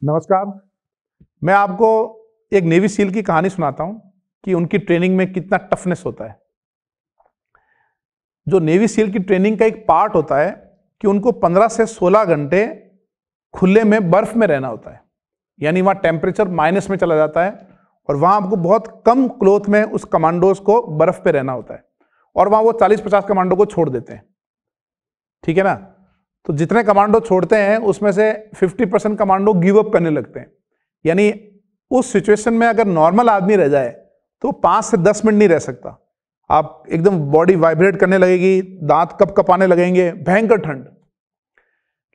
नमस्कार। मैं आपको एक नेवी सील की कहानी सुनाता हूं कि उनकी ट्रेनिंग में कितना टफनेस होता है। जो नेवी सील की ट्रेनिंग का एक पार्ट होता है कि उनको 15 से 16 घंटे खुले में बर्फ में रहना होता है, यानी वहां टेम्परेचर माइनस में चला जाता है और वहां आपको बहुत कम क्लोथ में उस कमांडोज को बर्फ पे रहना होता है और वहां वो 40-50 कमांडो को छोड़ देते हैं। ठीक है ना। तो जितने कमांडो छोड़ते हैं उसमें से 50% कमांडो गिव अप करने लगते हैं, यानी उस सिचुएशन में अगर नॉर्मल आदमी रह जाए तो 5 से 10 मिनट नहीं रह सकता। आप एकदम बॉडी वाइब्रेट करने लगेगी, दांत कप कपाने लगेंगे, भयंकर ठंड।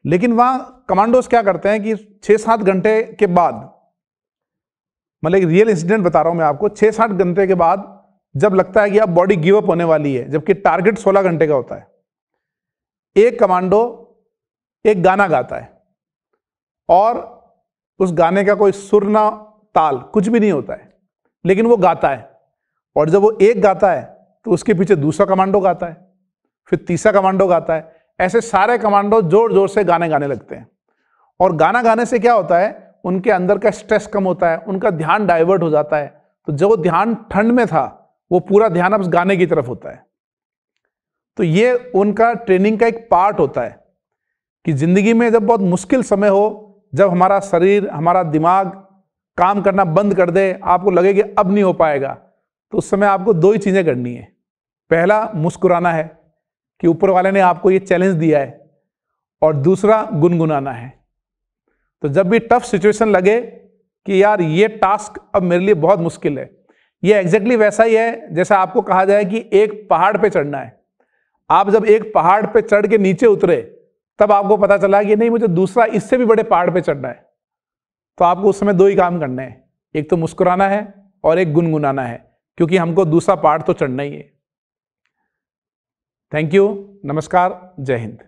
लेकिन वहां कमांडोज क्या करते हैं कि 6-7 घंटे के बाद, मतलब एक रियल इंसिडेंट बता रहा हूं मैं आपको, 6-7 घंटे के बाद जब लगता है कि अब बॉडी गिव अप होने वाली है, जबकि टारगेट 16 घंटे का होता है, एक कमांडो एक गाना गाता है और उस गाने का कोई सुर ना ताल कुछ भी नहीं होता है, लेकिन वो गाता है। और जब वो एक गाता है तो उसके पीछे दूसरा कमांडो गाता है, फिर तीसरा कमांडो गाता है। ऐसे सारे कमांडो जोर जोर से गाने गाने लगते हैं और गाना गाने से क्या होता है, उनके अंदर का स्ट्रेस कम होता है, उनका ध्यान डाइवर्ट हो जाता है। तो जो ध्यान ठंड में था वो पूरा ध्यान अब उस गाने की तरफ होता है। तो ये उनका ट्रेनिंग का एक पार्ट होता है कि जिंदगी में जब बहुत मुश्किल समय हो, जब हमारा शरीर हमारा दिमाग काम करना बंद कर दे, आपको लगे कि अब नहीं हो पाएगा, तो उस समय आपको 2 ही चीजें करनी है। पहला, मुस्कुराना है कि ऊपर वाले ने आपको ये चैलेंज दिया है, और दूसरा गुनगुनाना है। तो जब भी टफ सिचुएशन लगे कि यार ये टास्क अब मेरे लिए बहुत मुश्किल है, ये एग्जैक्टली वैसा ही है जैसा आपको कहा जाए कि एक पहाड़ पे चढ़ना है। आप जब एक पहाड़ पे चढ़ के नीचे उतरे तब आपको पता चला कि नहीं, मुझे दूसरा इससे भी बड़े पहाड़ पे चढ़ना है। तो आपको उस समय 2 ही काम करने हैं, एक तो मुस्कुराना है और एक गुनगुनाना है, क्योंकि हमको दूसरा पहाड़ तो चढ़ना ही है। थैंक यू, नमस्कार, जय हिंद।